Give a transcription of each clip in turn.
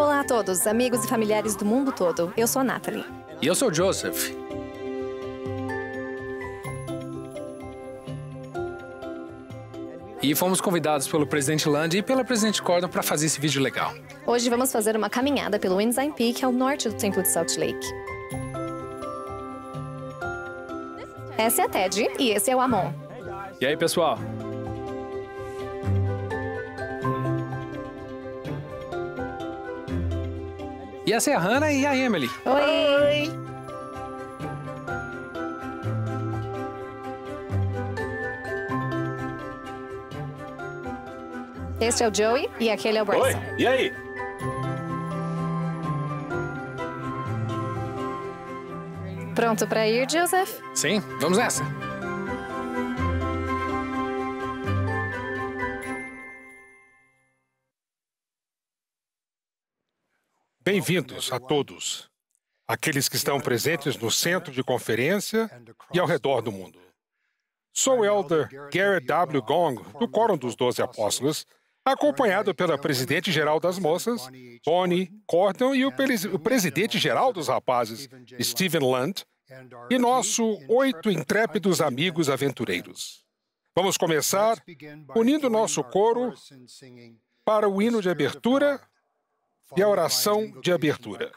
Olá a todos, amigos e familiares do mundo todo. Eu sou a Natalie. E eu sou o Joseph. E fomos convidados pelo presidente Land e pela presidente Cordon para fazer esse vídeo legal. Hoje vamos fazer uma caminhada pelo Ensign Peak ao norte do Templo de Salt Lake. Essa é a Ted e esse é o Amon. E aí, pessoal? E essa é a Hannah e a Emily. Oi! Este é o Joey e aquele é o Bryson. Oi, e aí? Pronto para ir, Joseph? Sim, vamos nessa. Bem-vindos a todos, aqueles que estão presentes no centro de conferência e ao redor do mundo. Sou o Elder Garrett W. Gong, do Quórum dos 12 Apóstolos, acompanhado pela presidente-geral das moças, Bonnie Cordon, e o presidente-geral dos rapazes, Stephen Land, e nosso 8 intrépidos amigos aventureiros. Vamos começar unindo nosso coro para o hino de abertura e a oração de abertura.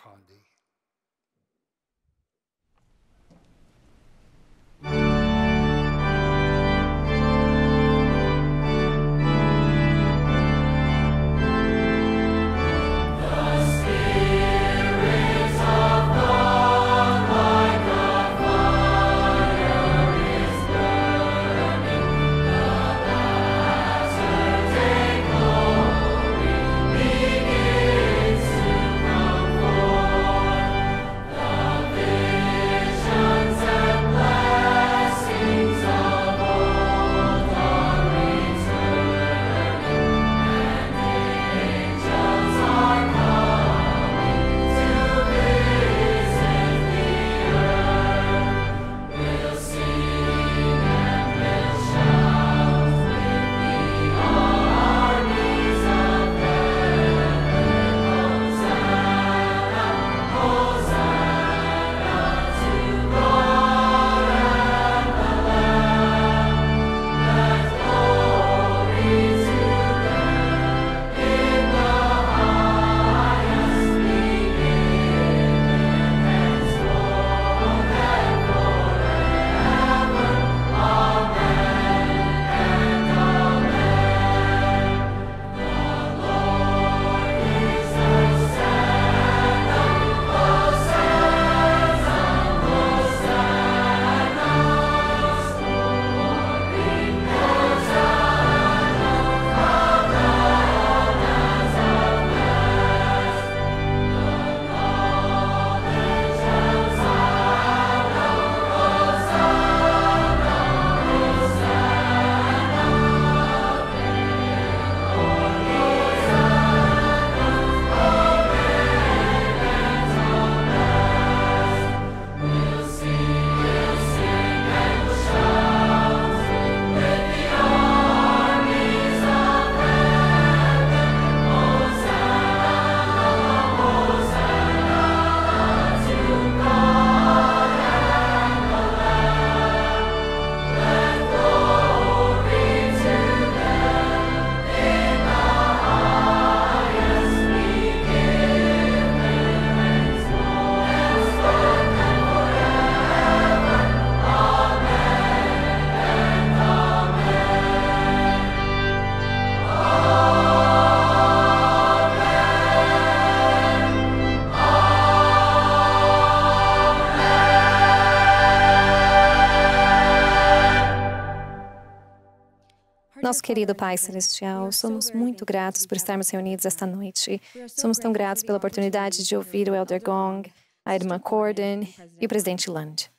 Nosso querido Pai Celestial, somos muito gratos por estarmos reunidos esta noite. Somos tão gratos pela oportunidade de ouvir o Elder Gong, a irmã Cordon e o presidente Land.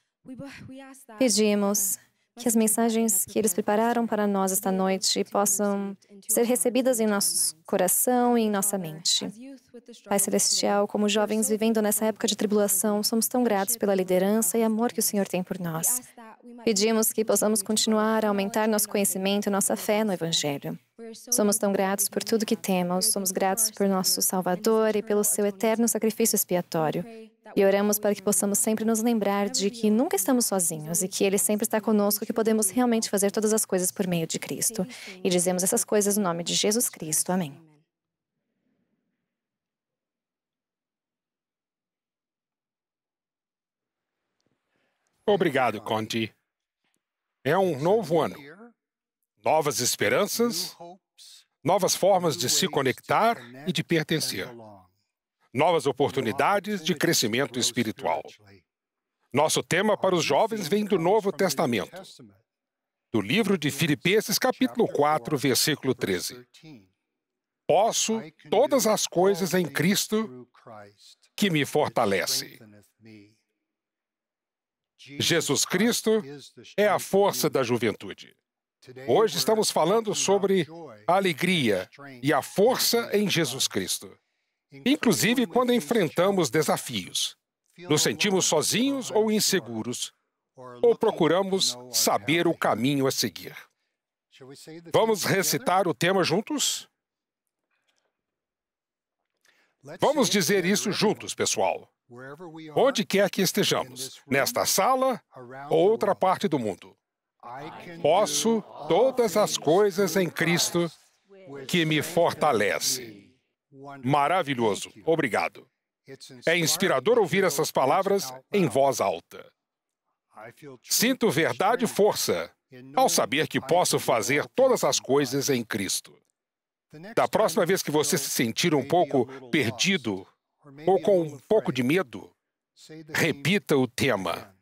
Pedimos que as mensagens que eles prepararam para nós esta noite possam ser recebidas em nosso coração e em nossa mente. Pai Celestial, como jovens vivendo nessa época de tribulação, somos tão gratos pela liderança e amor que o Senhor tem por nós. Pedimos que possamos continuar a aumentar nosso conhecimento e nossa fé no Evangelho. Somos tão gratos por tudo que temos, somos gratos por nosso Salvador e pelo seu eterno sacrifício expiatório. E oramos para que possamos sempre nos lembrar de que nunca estamos sozinhos e que Ele sempre está conosco e que podemos realmente fazer todas as coisas por meio de Cristo. E dizemos essas coisas no nome de Jesus Cristo. Amém. Obrigado, Conti. É um novo ano. Novas esperanças, novas formas de se conectar e de pertencer. Novas oportunidades de crescimento espiritual. Nosso tema para os jovens vem do Novo Testamento, do livro de Filipenses, capítulo 4, versículo 13. Posso todas as coisas em Cristo que me fortalece. Jesus Cristo é a força da juventude. Hoje estamos falando sobre a alegria e a força em Jesus Cristo. Inclusive quando enfrentamos desafios, nos sentimos sozinhos ou inseguros, ou procuramos saber o caminho a seguir. Vamos recitar o tema juntos? Vamos dizer isso juntos, pessoal. Onde quer que estejamos, nesta sala ou outra parte do mundo. Posso todas as coisas em Cristo que me fortalece. Maravilhoso. Obrigado. É inspirador ouvir essas palavras em voz alta. Sinto verdade e força ao saber que posso fazer todas as coisas em Cristo. Da próxima vez que você se sentir um pouco perdido ou com um pouco de medo, repita o tema.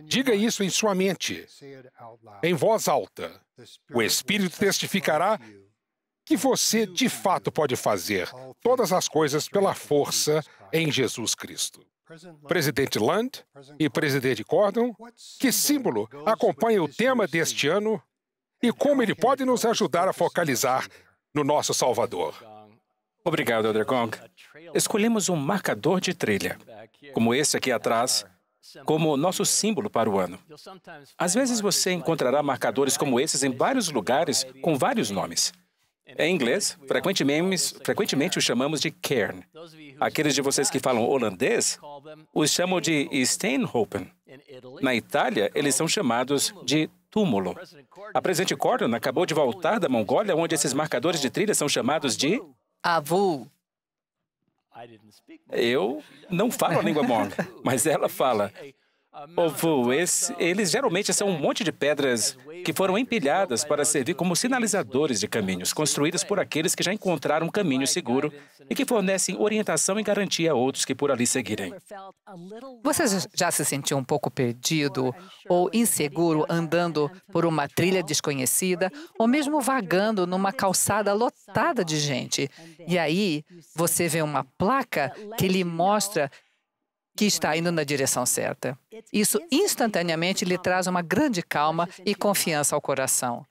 Diga isso em sua mente, em voz alta. O Espírito testificará que você, de fato, pode fazer todas as coisas pela força em Jesus Cristo. Presidente Lund e Presidente Cordon, que símbolo acompanha o tema deste ano e como ele pode nos ajudar a focalizar no nosso Salvador? Obrigado, Elder Gong. Escolhemos um marcador de trilha, como esse aqui atrás, como nosso símbolo para o ano. Às vezes você encontrará marcadores como esses em vários lugares com vários nomes. Em inglês, frequentemente o chamamos de cairn. Aqueles de vocês que falam holandês os chamam de steenhopen. Na Itália, eles são chamados de túmulo. A presidente Cordon acabou de voltar da Mongólia, onde esses marcadores de trilha são chamados de Avu. Eu não falo a língua Hmong, mas ela fala. Avu, eles geralmente são um monte de pedras que foram empilhadas para servir como sinalizadores de caminhos, construídas por aqueles que já encontraram um caminho seguro e que fornecem orientação e garantia a outros que por ali seguirem. Você já se sentiu um pouco perdido ou inseguro andando por uma trilha desconhecida ou mesmo vagando numa calçada lotada de gente? E aí você vê uma placa que lhe mostra que está indo na direção certa. Isso instantaneamente lhe traz uma grande calma e confiança ao coração.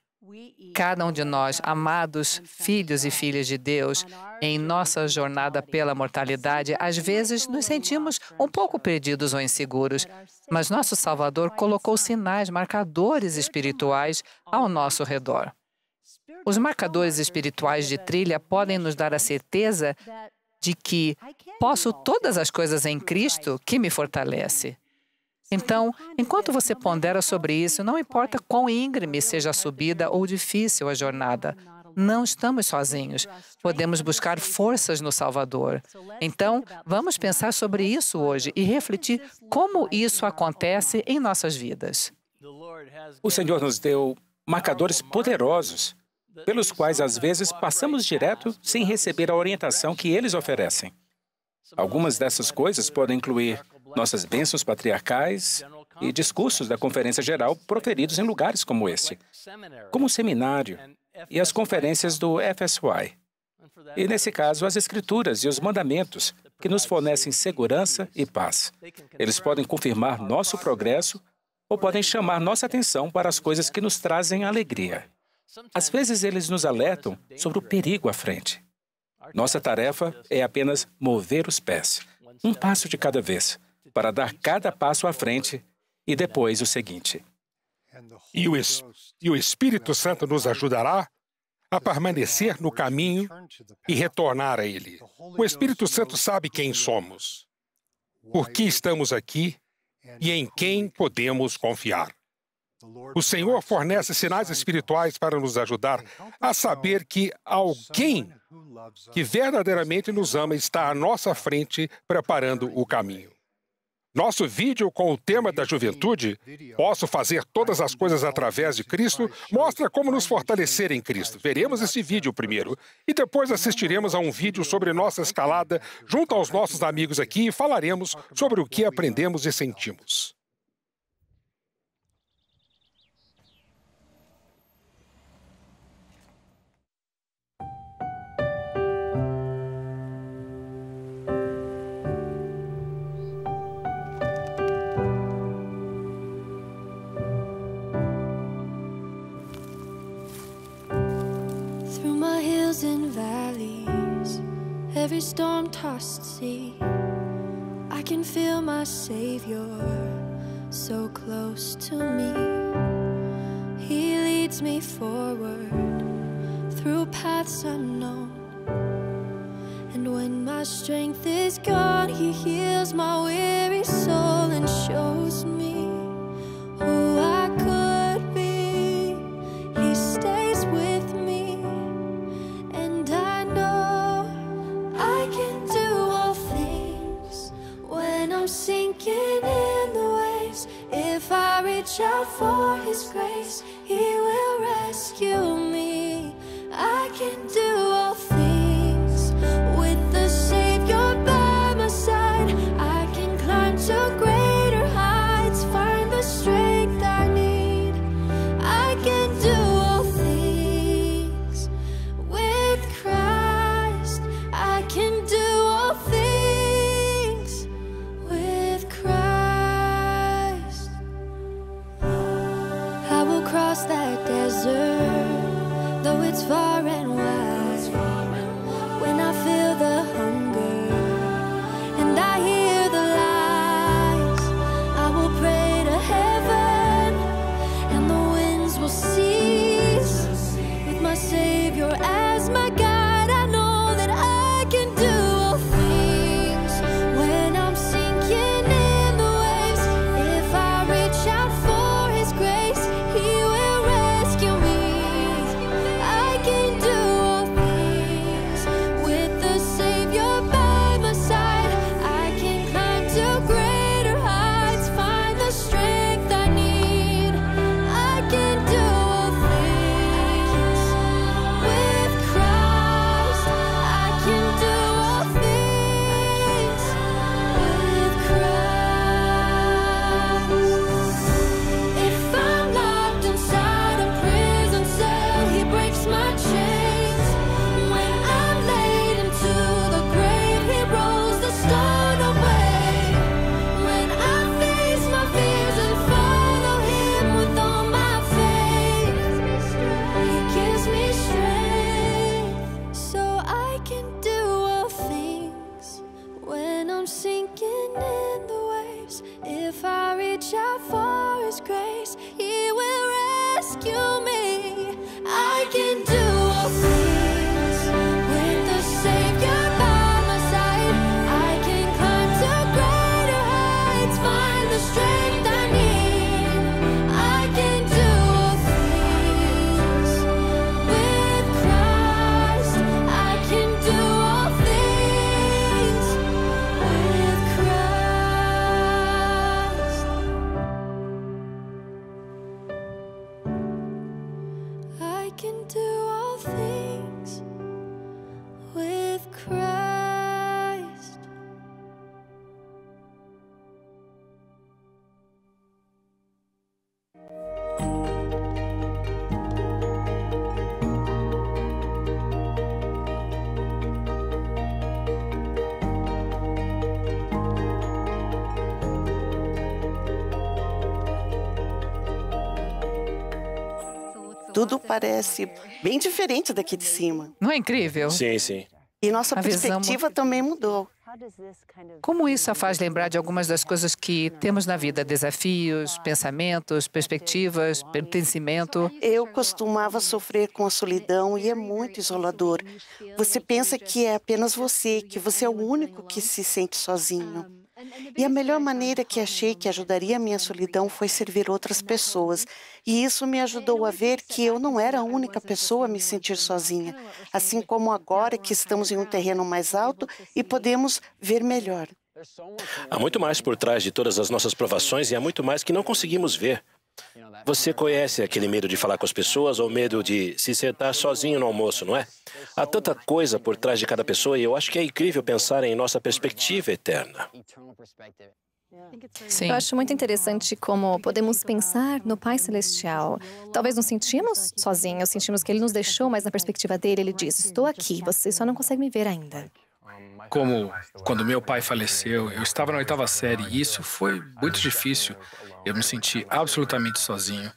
Cada um de nós, amados filhos e filhas de Deus, em nossa jornada pela mortalidade, às vezes nos sentimos um pouco perdidos ou inseguros, mas nosso Salvador colocou sinais, marcadores espirituais ao nosso redor. Os marcadores espirituais de trilha podem nos dar a certeza de que posso todas as coisas em Cristo que me fortalece. Então, enquanto você pondera sobre isso, não importa quão íngreme seja a subida ou difícil a jornada, não estamos sozinhos. Podemos buscar forças no Salvador. Então, vamos pensar sobre isso hoje e refletir como isso acontece em nossas vidas. O Senhor nos deu marcadores poderosos, pelos quais, às vezes, passamos direto sem receber a orientação que eles oferecem. Algumas dessas coisas podem incluir nossas bênçãos patriarcais e discursos da Conferência Geral proferidos em lugares como esse, como o seminário e as conferências do FSY. E, nesse caso, as Escrituras e os mandamentos que nos fornecem segurança e paz. Eles podem confirmar nosso progresso ou podem chamar nossa atenção para as coisas que nos trazem alegria. Às vezes, eles nos alertam sobre o perigo à frente. Nossa tarefa é apenas mover os pés, um passo de cada vez, para dar cada passo à frente e depois o seguinte. E o Espírito Santo nos ajudará a permanecer no caminho e retornar a Ele. O Espírito Santo sabe quem somos, por que estamos aqui e em quem podemos confiar. O Senhor fornece sinais espirituais para nos ajudar a saber que alguém que verdadeiramente nos ama está à nossa frente preparando o caminho. Nosso vídeo com o tema da juventude, Posso Fazer Todas as Coisas Através de Cristo, mostra como nos fortalecer em Cristo. Veremos esse vídeo primeiro e depois assistiremos a um vídeo sobre nossa escalada junto aos nossos amigos aqui e falaremos sobre o que aprendemos e sentimos. And valleys, every storm-tossed sea, I can feel my Savior so close to me. He leads me forward through paths unknown, and when my strength is gone, He heals my weary soul and shows me who I could be. He stays with me. Sinking in the waves, if I reach out for His grace, He will rescue me. I can do all things with the Savior by my side. I can climb to greater heights, find the strength I need. I can do all things with Christ. I can do all things. Across that desert, though it's far and wide, when I feel the hunger and I hear the lies, I will pray to heaven and the winds will cease. With my Savior as my guide, I know that I can do all things. When I'm sinking in the waves, if I reach out for His grace, He will rescue me. I can do all things with the Savior by my side. I can climb to greater heights, find the strength I need. I can do all things with Christ. I can do all things with Christ. If I'm locked inside a prison cell, He breaks my chains. When I'm laid into the grave, He rolls the stone away. When I face my fears and follow Him with all my faith, He gives me strength so I can do all things. When I'm sinking in the waves, if I reach out for His grace, He will rescue me. I can do all things with the Savior by my side. I can climb to greater heights, find the strength I need. I can do all things with Christ. I can do all things with Christ. I can do all things with Christ. Tudo parece bem diferente daqui de cima. Não é incrível? Sim, sim. E nossa A visão perspectiva também mudou. Como isso a faz lembrar de algumas das coisas que temos na vida? Desafios, pensamentos, perspectivas, pertencimento? Eu costumava sofrer com a solidão e é muito isolador. Você pensa que é apenas você, que você é o único que se sente sozinho. E a melhor maneira que achei que ajudaria a minha solidão foi servir outras pessoas. E isso me ajudou a ver que eu não era a única pessoa a me sentir sozinha, assim como agora que estamos em um terreno mais alto e podemos ver melhor. Há muito mais por trás de todas as nossas provações e há muito mais que não conseguimos ver. Você conhece aquele medo de falar com as pessoas ou medo de se sentar sozinho no almoço, não é? Há tanta coisa por trás de cada pessoa e eu acho que é incrível pensar em nossa perspectiva eterna. Sim. Eu acho muito interessante como podemos pensar no Pai Celestial. Talvez nos sentimos sozinhos, sentimos que Ele nos deixou, mas na perspectiva dele, Ele diz, estou aqui, você só não consegue me ver ainda. Como quando meu pai faleceu, eu estava na 8ª série e isso foi muito difícil. Eu me senti absolutamente sozinho.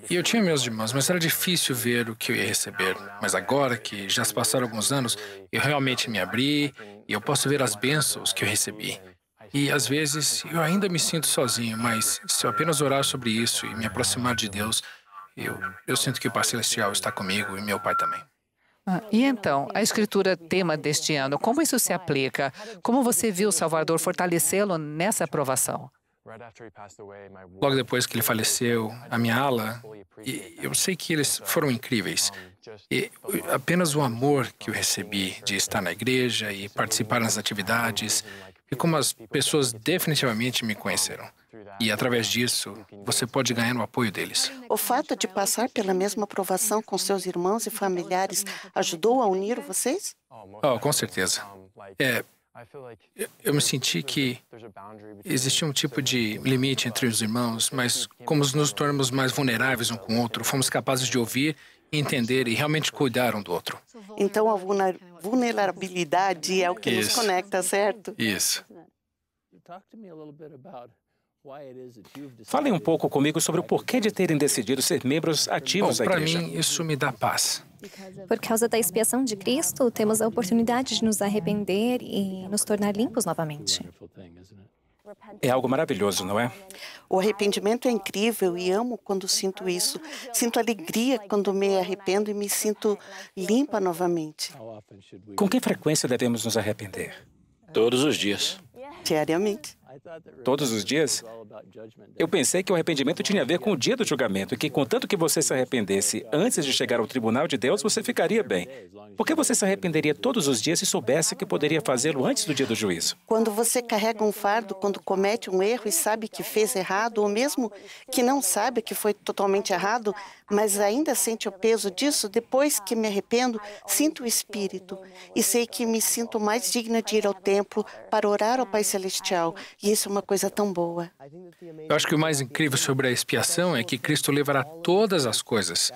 E eu tinha meus irmãos, mas era difícil ver o que eu ia receber. Mas agora que já se passaram alguns anos, eu realmente me abri e eu posso ver as bênçãos que eu recebi. E às vezes eu ainda me sinto sozinho, mas se eu apenas orar sobre isso e me aproximar de Deus, eu sinto que o Pai Celestial está comigo e meu pai também. E então, a escritura tema deste ano, como isso se aplica? Como você viu o Salvador fortalecê-lo nessa aprovação? Logo depois que ele faleceu, a minha ala, e eu sei que eles foram incríveis. E apenas o amor que eu recebi de estar na igreja e participar nas atividades, e como as pessoas definitivamente me conheceram. E através disso, você pode ganhar o apoio deles. O fato de passar pela mesma aprovação com seus irmãos e familiares ajudou a unir vocês? Oh, com certeza. Eu me senti que existia um tipo de limite entre os irmãos, mas como nos tornamos mais vulneráveis um com o outro, fomos capazes de ouvir, entender e realmente cuidar um do outro. Então, a vulnerabilidade é o que nos conecta, certo? Isso. Falem um pouco comigo sobre o porquê de terem decidido ser membros ativos da Para igreja. mim, isso me dá paz. Por causa da expiação de Cristo, temos a oportunidade de nos arrepender e nos tornar limpos novamente. É algo maravilhoso, não é? O arrependimento é incrível e amo quando sinto isso. Sinto alegria quando me arrependo e me sinto limpa novamente. Com que frequência devemos nos arrepender? Todos os dias. Diariamente. Todos os dias? Eu pensei que o arrependimento tinha a ver com o dia do julgamento e que, contanto que você se arrependesse antes de chegar ao tribunal de Deus, você ficaria bem. Por que você se arrependeria todos os dias se soubesse que poderia fazê-lo antes do dia do juízo? Quando você carrega um fardo, quando comete um erro e sabe que fez errado, ou mesmo que não sabe que foi totalmente errado, mas ainda sente o peso disso, depois que me arrependo, sinto o Espírito e sei que me sinto mais digna de ir ao templo para orar ao Pai Celestial. E isso é uma coisa tão boa. Eu acho que o mais incrível sobre a expiação é que Cristo levará todas as coisas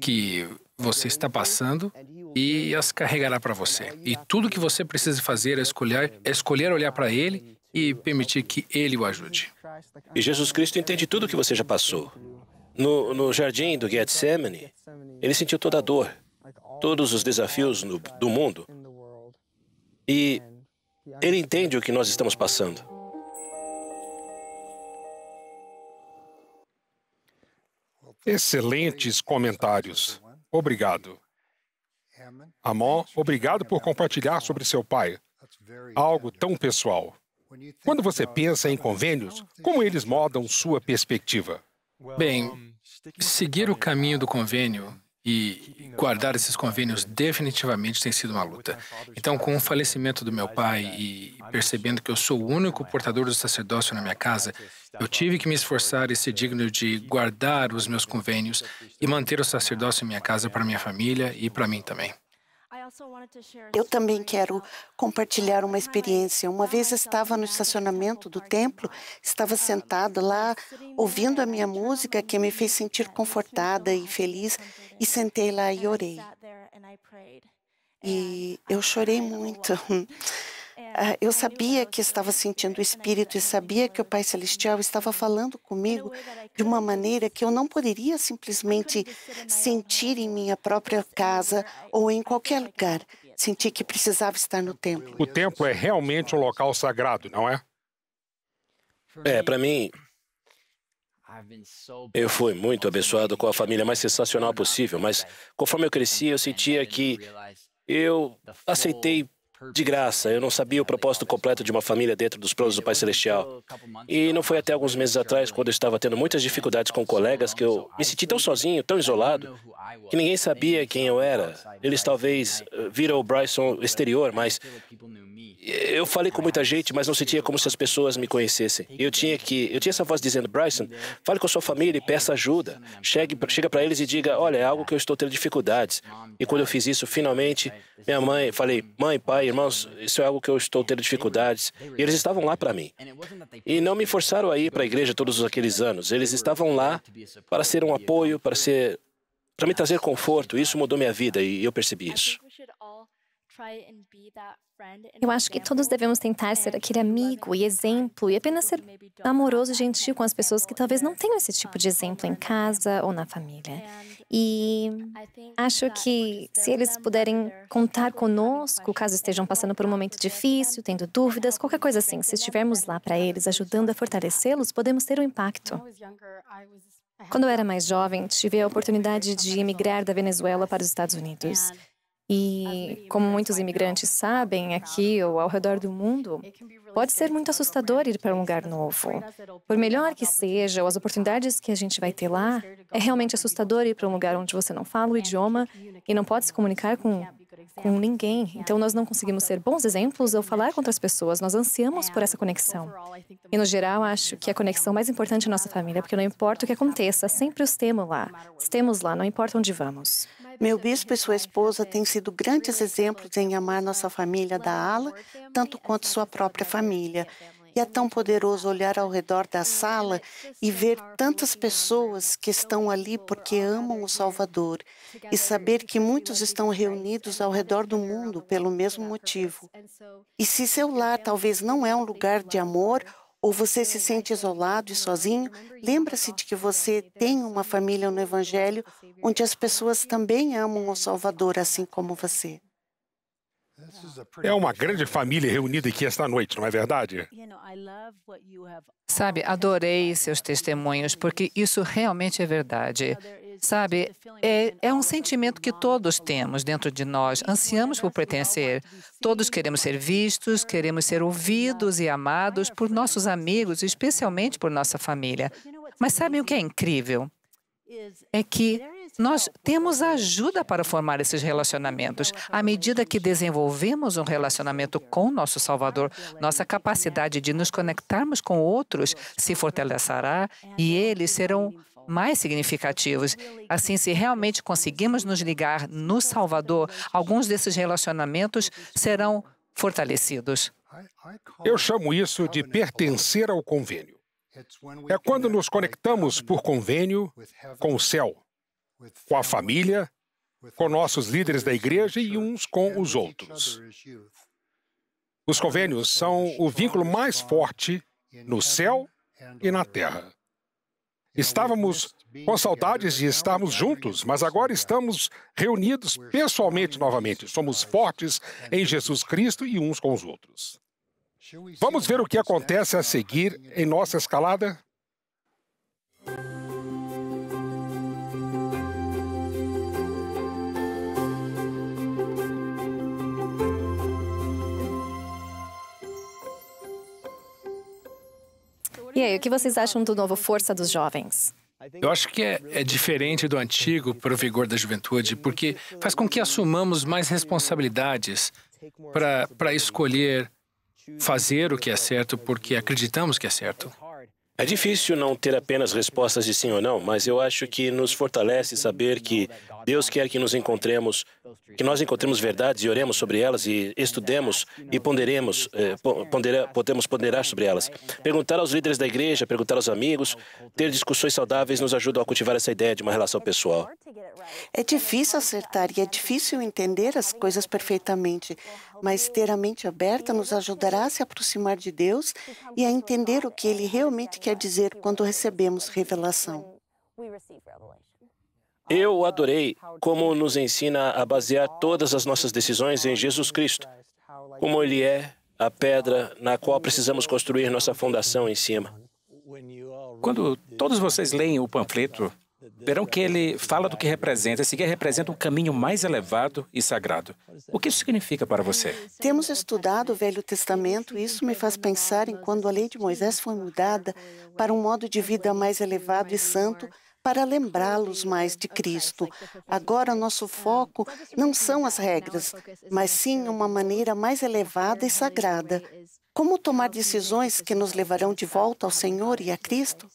que você está passando e as carregará para você. E tudo que você precisa fazer é escolher olhar para Ele e permitir que Ele o ajude. E Jesus Cristo entende tudo o que você já passou. No jardim do Getsemane, ele sentiu toda a dor, todos os desafios do mundo. E ele entende o que nós estamos passando. Excelentes comentários. Obrigado. Amon, obrigado por compartilhar sobre seu pai. Algo tão pessoal. Quando você pensa em convênios, como eles mudam sua perspectiva? Bem, seguir o caminho do convênio e guardar esses convênios definitivamente tem sido uma luta. Então, com o falecimento do meu pai e percebendo que eu sou o único portador do sacerdócio na minha casa, eu tive que me esforçar e ser digno de guardar os meus convênios e manter o sacerdócio em minha casa para minha família e para mim também. Eu também quero compartilhar uma experiência. Uma vez estava no estacionamento do templo, estava sentada lá, ouvindo a minha música que me fez sentir confortada e feliz, e sentei lá e orei. E eu chorei muito. Eu sabia que estava sentindo o Espírito e sabia que o Pai Celestial estava falando comigo de uma maneira que eu não poderia simplesmente sentir em minha própria casa ou em qualquer lugar. Senti que precisava estar no templo. O templo é realmente um local sagrado, não é? Para mim, eu fui muito abençoado com a família mais sensacional possível, mas conforme eu cresci, eu sentia que eu aceitei de graça. Eu não sabia o propósito completo de uma família dentro dos planos do Pai Celestial. E não foi até alguns meses atrás, quando eu estava tendo muitas dificuldades com colegas, que eu me senti tão sozinho, tão isolado, que ninguém sabia quem eu era. Eles talvez viram o Bryson exterior, mas eu falei com muita gente, mas não sentia como se as pessoas me conhecessem. Eu tinha essa voz dizendo: Bryson, fale com a sua família e peça ajuda. Chega para eles e diga: olha, é algo que eu estou tendo dificuldades. E quando eu fiz isso, finalmente, minha mãe, falei: mãe, pai, irmãos, isso é algo que eu estou tendo dificuldades. E eles estavam lá para mim. E não me forçaram a ir para a igreja todos aqueles anos. Eles estavam lá para ser um apoio, para me trazer conforto. Isso mudou minha vida e eu percebi isso. Eu acho que todos devemos tentar ser aquele amigo e exemplo e apenas ser amoroso e gentil com as pessoas que talvez não tenham esse tipo de exemplo em casa ou na família. E acho que se eles puderem contar conosco, caso estejam passando por um momento difícil, tendo dúvidas, qualquer coisa assim, se estivermos lá para eles, ajudando a fortalecê-los, podemos ter um impacto. Quando eu era mais jovem, tive a oportunidade de emigrar da Venezuela para os Estados Unidos. E, como muitos imigrantes sabem, aqui ou ao redor do mundo, pode ser muito assustador ir para um lugar novo. Por melhor que seja, ou as oportunidades que a gente vai ter lá, é realmente assustador ir para um lugar onde você não fala o idioma e não pode se comunicar com ninguém. Então, nós não conseguimos ser bons exemplos ou falar com outras pessoas. Nós ansiamos por essa conexão. E, no geral, acho que a conexão mais importante é a nossa família, porque não importa o que aconteça, sempre os temos lá. Estamos lá, não importa onde vamos. Meu bispo e sua esposa têm sido grandes exemplos em amar nossa família da ala, tanto quanto sua própria família. E é tão poderoso olhar ao redor da sala e ver tantas pessoas que estão ali porque amam o Salvador e saber que muitos estão reunidos ao redor do mundo pelo mesmo motivo. E se seu lar talvez não é um lugar de amor, ou você se sente isolado e sozinho, lembra-se de que você tem uma família no Evangelho onde as pessoas também amam o Salvador, assim como você. É uma grande família reunida aqui esta noite, não é verdade? Sabe, adorei seus testemunhos, porque isso realmente é verdade. Sabe, é um sentimento que todos temos dentro de nós. Ansiamos por pertencer. Todos queremos ser vistos, queremos ser ouvidos e amados por nossos amigos, especialmente por nossa família. Mas sabem o que é incrível? É que nós temos ajuda para formar esses relacionamentos. À medida que desenvolvemos um relacionamento com nosso Salvador, nossa capacidade de nos conectarmos com outros se fortalecerá e eles serão mais significativos. Assim, se realmente conseguimos nos ligar no Salvador, alguns desses relacionamentos serão fortalecidos. Eu chamo isso de pertencer ao convênio. É quando nos conectamos por convênio com o céu, com a família, com nossos líderes da igreja e uns com os outros. Os convênios são o vínculo mais forte no céu e na terra. Estávamos com saudades de estarmos juntos, mas agora estamos reunidos pessoalmente novamente. Somos fortes em Jesus Cristo e uns com os outros. Vamos ver o que acontece a seguir em nossa escalada? E aí, o que vocês acham do novo Força dos Jovens? Eu acho que é diferente do antigo para o vigor da juventude, porque faz com que assumamos mais responsabilidades para escolher fazer o que é certo porque acreditamos que é certo. É difícil não ter apenas respostas de sim ou não, mas eu acho que nos fortalece saber que Deus quer que nós encontremos verdades e oremos sobre elas e estudemos e podemos ponderar sobre elas. Perguntar aos líderes da igreja, perguntar aos amigos, ter discussões saudáveis nos ajudam a cultivar essa ideia de uma relação pessoal. É difícil acertar e é difícil entender as coisas perfeitamente, mas ter a mente aberta nos ajudará a se aproximar de Deus e a entender o que Ele realmente quer dizer quando recebemos revelação. Eu adorei como nos ensina a basear todas as nossas decisões em Jesus Cristo, como Ele é a pedra na qual precisamos construir nossa fundação em cima. Quando todos vocês leem o panfleto, verão que ele fala do que representa. Esse guia representa um caminho mais elevado e sagrado. O que isso significa para você? Temos estudado o Velho Testamento e isso me faz pensar em quando a lei de Moisés foi mudada para um modo de vida mais elevado e santo, para lembrá-los mais de Cristo. Agora, nosso foco não são as regras, mas sim uma maneira mais elevada e sagrada. Como tomar decisões que nos levarão de volta ao Senhor e a Cristo?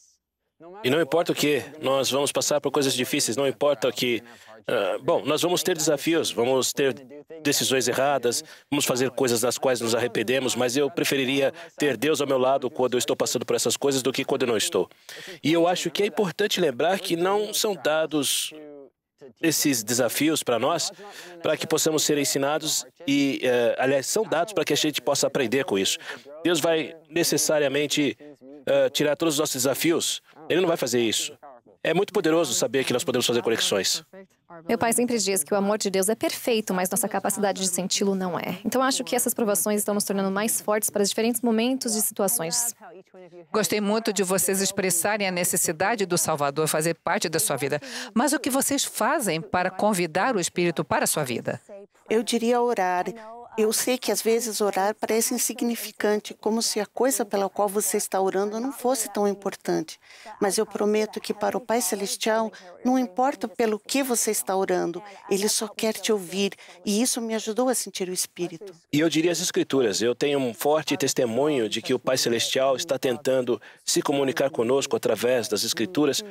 E não importa o que, nós vamos passar por coisas difíceis, não importa que... bom, nós vamos ter desafios, vamos ter decisões erradas, vamos fazer coisas das quais nos arrependemos, mas eu preferiria ter Deus ao meu lado quando eu estou passando por essas coisas do que quando eu não estou. E eu acho que é importante lembrar que não são dados esses desafios para nós, para que possamos ser ensinados e, aliás, são dados para que a gente possa aprender com isso. Deus vai necessariamente tirar todos os nossos desafios. Ele não vai fazer isso. É muito poderoso saber que nós podemos fazer conexões. Meu pai sempre diz que o amor de Deus é perfeito, mas nossa capacidade de senti-lo não é. Então, acho que essas provações estão nos tornando mais fortes para os diferentes momentos e situações. Gostei muito de vocês expressarem a necessidade do Salvador fazer parte da sua vida. Mas o que vocês fazem para convidar o Espírito para a sua vida? Eu diria orar. Eu sei que às vezes orar parece insignificante, como se a coisa pela qual você está orando não fosse tão importante. Mas eu prometo que para o Pai Celestial, não importa pelo que você está orando, Ele só quer te ouvir, e isso me ajudou a sentir o Espírito. E eu diria as Escrituras, eu tenho um forte testemunho de que o Pai Celestial está tentando se comunicar conosco através das Escrituras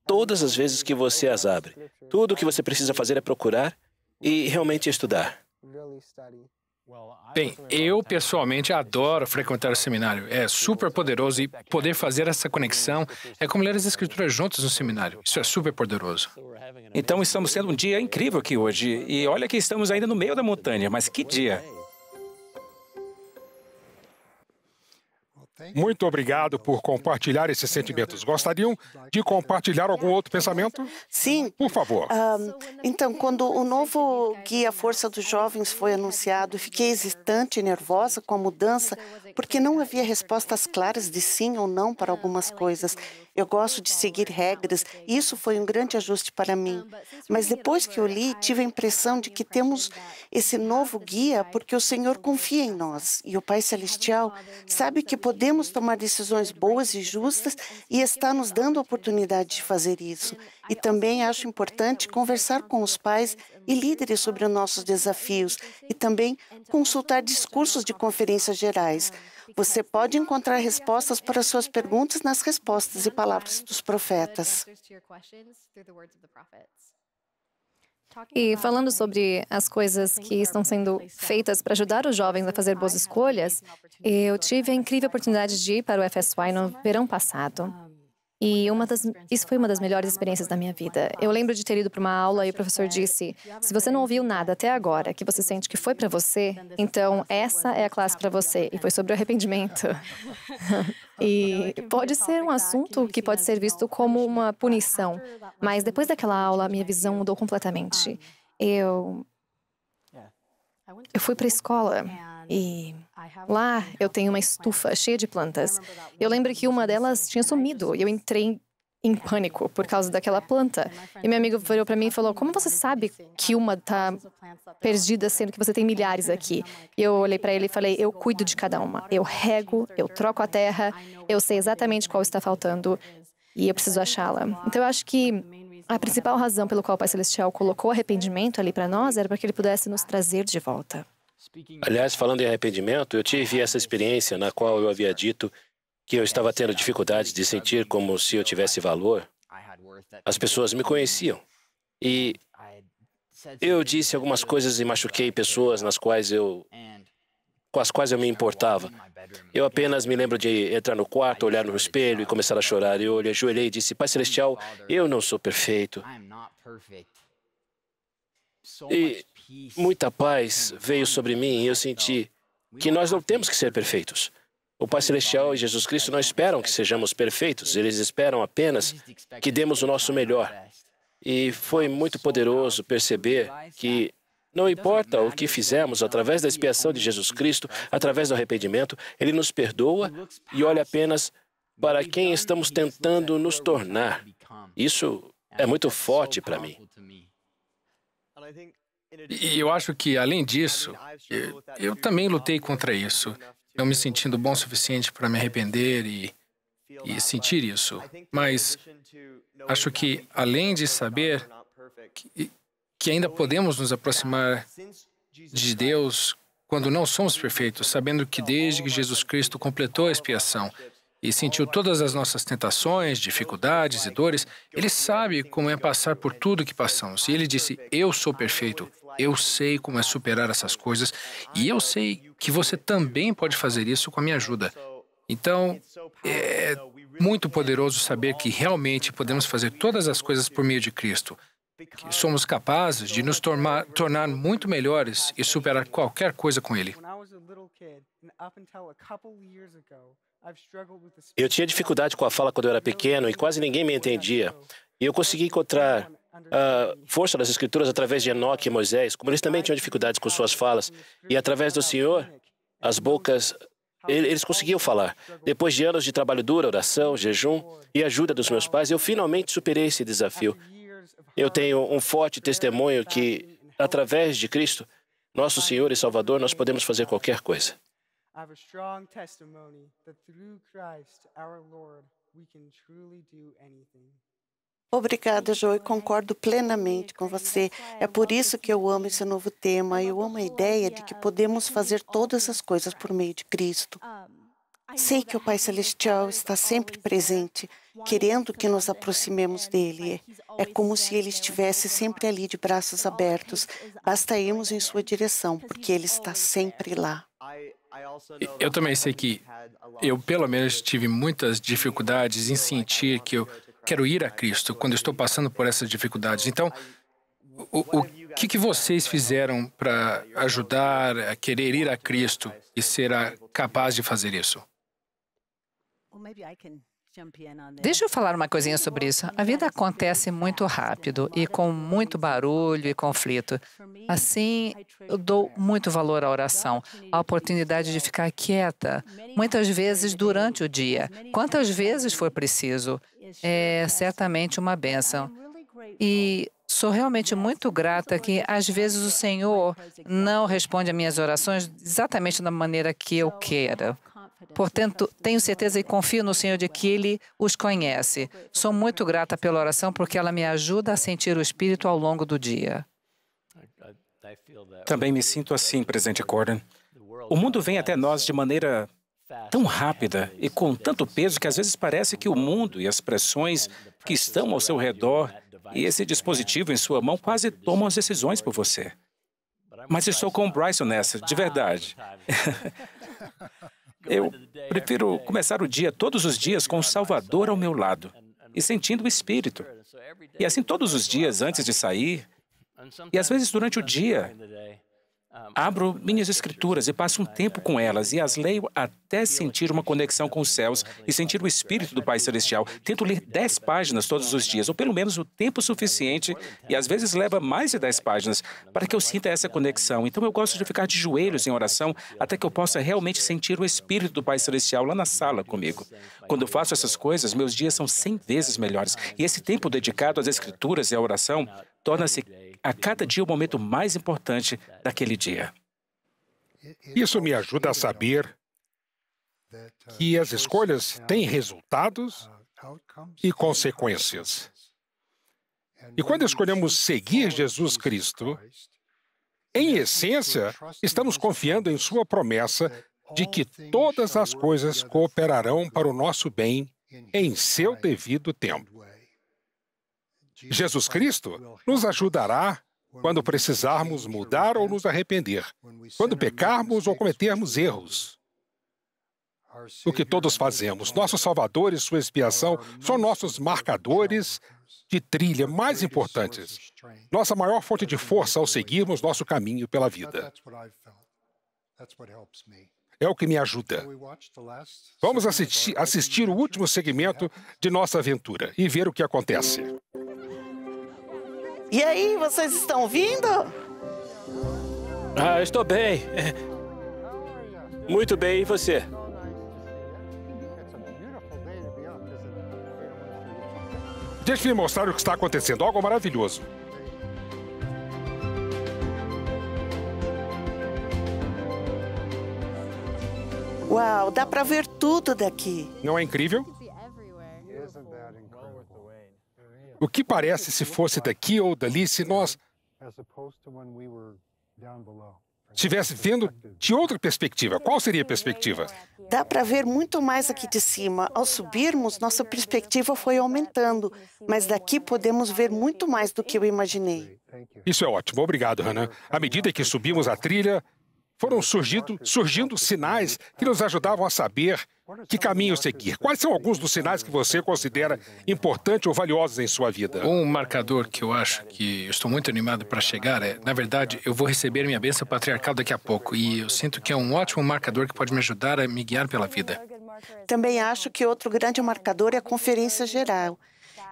todas as vezes que você as abre. Tudo o que você precisa fazer é procurar e realmente estudar. Bem, eu pessoalmente adoro frequentar o seminário. É super poderoso e poder fazer essa conexão é como ler as escrituras juntas no seminário. Isso é super poderoso. Então, estamos tendo um dia incrível aqui hoje. E olha que estamos ainda no meio da montanha, mas que dia! Muito obrigado por compartilhar esses sentimentos. Gostariam de compartilhar algum outro pensamento? Sim. Por favor. Então, quando o novo Guia Força dos Jovens foi anunciado, fiquei hesitante e nervosa com a mudança, porque não havia respostas claras de sim ou não para algumas coisas. Eu gosto de seguir regras e isso foi um grande ajuste para mim. Mas depois que eu li, tive a impressão de que temos esse novo guia porque o Senhor confia em nós. E o Pai Celestial sabe que podemos tomar decisões boas e justas e está nos dando a oportunidade de fazer isso. E também acho importante conversar com os pais e líderes sobre os nossos desafios e também consultar discursos de conferências gerais. Você pode encontrar respostas para suas perguntas nas respostas e palavras dos profetas. E falando sobre as coisas que estão sendo feitas para ajudar os jovens a fazer boas escolhas, eu tive a incrível oportunidade de ir para o FSY no verão passado. E isso foi uma das melhores experiências da minha vida. Eu lembro de ter ido para uma aula e o professor disse, se você não ouviu nada até agora que você sente que foi para você, então essa é a classe para você. E foi sobre o arrependimento. E pode ser um assunto que pode ser visto como uma punição. Mas depois daquela aula, a minha visão mudou completamente. Eu fui para a escola e lá eu tenho uma estufa cheia de plantas. Eu lembro que uma delas tinha sumido e eu entrei em pânico por causa daquela planta. E meu amigo virou para mim e falou, como você sabe que uma está perdida, sendo que você tem milhares aqui? E eu olhei para ele e falei, eu cuido de cada uma. Eu rego, eu troco a terra, eu sei exatamente qual está faltando e eu preciso achá-la. Então eu acho que a principal razão pelo qual o Pai Celestial colocou arrependimento ali para nós era para que Ele pudesse nos trazer de volta. Aliás, falando em arrependimento, eu tive essa experiência na qual eu havia dito que eu estava tendo dificuldades de sentir como se eu tivesse valor. As pessoas me conheciam e eu disse algumas coisas e machuquei pessoas com as quais eu me importava. Eu apenas me lembro de entrar no quarto, olhar no espelho e começar a chorar. Eu ajoelhei e disse, Pai Celestial, eu não sou perfeito. E muita paz veio sobre mim e eu senti que nós não temos que ser perfeitos. O Pai Celestial e Jesus Cristo não esperam que sejamos perfeitos, eles esperam apenas que demos o nosso melhor. E foi muito poderoso perceber que não importa o que fizemos, através da expiação de Jesus Cristo, através do arrependimento, Ele nos perdoa e olha apenas para quem estamos tentando nos tornar. Isso é muito forte para mim. E eu acho que, além disso, eu também lutei contra isso, não me sentindo bom o suficiente para me arrepender e sentir isso. Mas acho que, além de saber que ainda podemos nos aproximar de Deus quando não somos perfeitos, sabendo que desde que Jesus Cristo completou a expiação e sentiu todas as nossas tentações, dificuldades e dores, Ele sabe como é passar por tudo que passamos. E Ele disse, eu sou perfeito, eu sei como é superar essas coisas e eu sei que você também pode fazer isso com a minha ajuda. Então, é muito poderoso saber que realmente podemos fazer todas as coisas por meio de Cristo. Que somos capazes de nos tornar muito melhores e superar qualquer coisa com Ele. Eu tinha dificuldade com a fala quando eu era pequeno e quase ninguém me entendia. E eu consegui encontrar a força das Escrituras através de Enoque e Moisés, como eles também tinham dificuldades com suas falas. E através do Senhor, as bocas, eles conseguiam falar. Depois de anos de trabalho duro, oração, jejum e ajuda dos meus pais, eu finalmente superei esse desafio. Eu tenho um forte testemunho que, através de Cristo, nosso Senhor e Salvador, nós podemos fazer qualquer coisa. Obrigada, Joe. Concordo plenamente com você. É por isso que eu amo esse novo tema. Eu amo a ideia de que podemos fazer todas as coisas por meio de Cristo. Sei que o Pai Celestial está sempre presente, querendo que nos aproximemos dele. É como se ele estivesse sempre ali de braços abertos. Basta irmos em sua direção, porque ele está sempre lá. Eu também sei que eu, pelo menos, tive muitas dificuldades em sentir que eu quero ir a Cristo quando estou passando por essas dificuldades. Então, o que vocês fizeram para ajudar a querer ir a Cristo e ser capaz de fazer isso? Deixa eu falar uma coisinha sobre isso. A vida acontece muito rápido e com muito barulho e conflito. Assim, eu dou muito valor à oração, à oportunidade de ficar quieta, muitas vezes durante o dia, quantas vezes for preciso. É certamente uma bênção. E sou realmente muito grata que, às vezes, o Senhor não responde às minhas orações exatamente da maneira que eu quero. Portanto, tenho certeza e confio no Senhor de que Ele os conhece. Sou muito grata pela oração porque ela me ajuda a sentir o Espírito ao longo do dia. Também me sinto assim, Presidente Corden. O mundo vem até nós de maneira tão rápida e com tanto peso que às vezes parece que o mundo e as pressões que estão ao seu redor e esse dispositivo em sua mão quase tomam as decisões por você. Mas estou com o Bryson nessa, de verdade. Eu prefiro começar o dia todos os dias com o Salvador ao meu lado e sentindo o Espírito. E assim todos os dias antes de sair, e às vezes durante o dia, abro minhas escrituras e passo um tempo com elas e as leio até sentir uma conexão com os céus e sentir o Espírito do Pai Celestial. Tento ler 10 páginas todos os dias, ou pelo menos o tempo suficiente, e às vezes leva mais de 10 páginas, para que eu sinta essa conexão. Então eu gosto de ficar de joelhos em oração até que eu possa realmente sentir o Espírito do Pai Celestial lá na sala comigo. Quando eu faço essas coisas, meus dias são 100 vezes melhores. E esse tempo dedicado às escrituras e à oração torna-se a cada dia o momento mais importante daquele dia. Isso me ajuda a saber que as escolhas têm resultados e consequências. E quando escolhemos seguir Jesus Cristo, em essência, estamos confiando em sua promessa de que todas as coisas cooperarão para o nosso bem em seu devido tempo. Jesus Cristo nos ajudará quando precisarmos mudar ou nos arrepender, quando pecarmos ou cometermos erros. O que todos fazemos, nosso Salvador e sua expiação são nossos marcadores de trilha mais importantes, nossa maior fonte de força ao seguirmos nosso caminho pela vida. É o que me ajuda. Vamos assistir o último segmento de nossa aventura e ver o que acontece. E aí, vocês estão vindo? Ah, eu estou bem. Muito bem, e você? Deixe-me mostrar o que está acontecendo. Algo maravilhoso. Uau, dá para ver tudo daqui. Não é incrível? O que parece se fosse daqui ou dali se nós estivesse vendo de outra perspectiva? Qual seria a perspectiva? Dá para ver muito mais aqui de cima. Ao subirmos, nossa perspectiva foi aumentando, mas daqui podemos ver muito mais do que eu imaginei. Isso é ótimo. Obrigado, Hannah. À medida que subimos a trilha, foram surgindo sinais que nos ajudavam a saber que caminho seguir. Quais são alguns dos sinais que você considera importantes ou valiosos em sua vida? Um marcador que eu acho que eu estou muito animado para chegar é, na verdade, eu vou receber minha bênção patriarcal daqui a pouco e eu sinto que é um ótimo marcador que pode me ajudar a me guiar pela vida. Também acho que outro grande marcador é a conferência geral.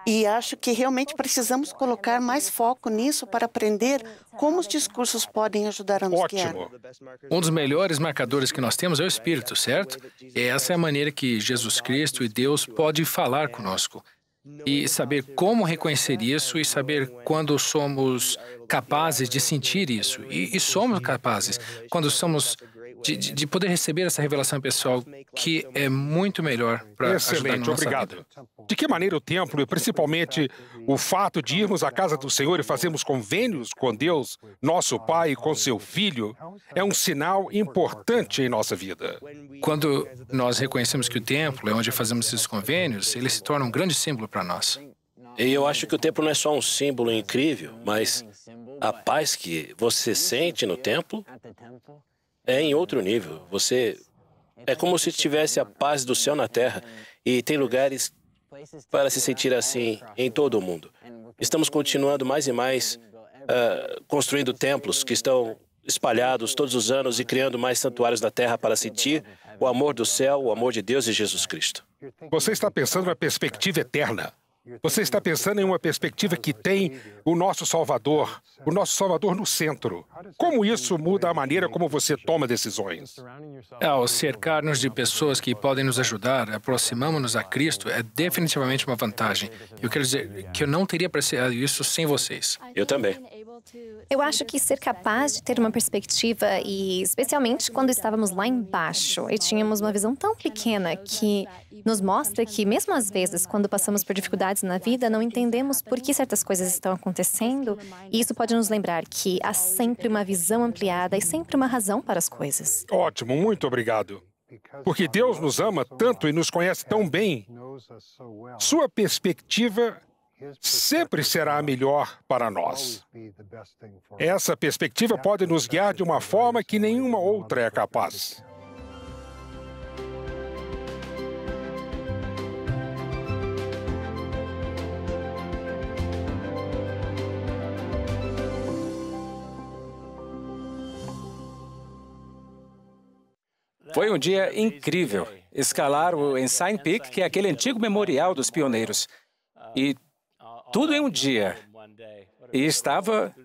E acho que realmente precisamos colocar mais foco nisso para aprender como os discursos podem ajudar a nos guiar. Ótimo. Um dos melhores marcadores que nós temos é o Espírito, certo? E essa é a maneira que Jesus Cristo e Deus podem falar conosco. E saber como reconhecer isso e saber quando somos capazes de sentir isso. E somos capazes quando somos de poder receber essa revelação pessoal que é muito melhor para ajudar na Excelente, nossa obrigado. vida. De que maneira o templo, e principalmente o fato de irmos à casa do Senhor e fazermos convênios com Deus, nosso Pai, e com seu Filho, é um sinal importante em nossa vida? Quando nós reconhecemos que o templo é onde fazemos esses convênios, ele se torna um grande símbolo para nós. E eu acho que o templo não é só um símbolo incrível, mas a paz que você sente no templo é em outro nível. É como se tivesse a paz do céu na terra. E tem lugares para se sentir assim em todo o mundo. Estamos continuando mais e mais construindo templos que estão espalhados todos os anos e criando mais santuários da terra para sentir o amor do céu, o amor de Deus e Jesus Cristo. Você está pensando na perspectiva eterna. Você está pensando em uma perspectiva que tem o nosso Salvador no centro. Como isso muda a maneira como você toma decisões? Ao cercar-nos de pessoas que podem nos ajudar, aproximamos-nos a Cristo, é definitivamente uma vantagem. Eu quero dizer que eu não teria apreciado isso sem vocês. Eu também. Eu acho que ser capaz de ter uma perspectiva, e especialmente quando estávamos lá embaixo e tínhamos uma visão tão pequena que nos mostra que, mesmo às vezes, quando passamos por dificuldades na vida, não entendemos por que certas coisas estão acontecendo, e isso pode nos lembrar que há sempre uma visão ampliada e sempre uma razão para as coisas. Ótimo, muito obrigado. Porque Deus nos ama tanto e nos conhece tão bem, sua perspectiva sempre será a melhor para nós. Essa perspectiva pode nos guiar de uma forma que nenhuma outra é capaz. Foi um dia incrível. Escalar o Ensign Peak, que é aquele antigo memorial dos pioneiros. E tudo em um dia. E estava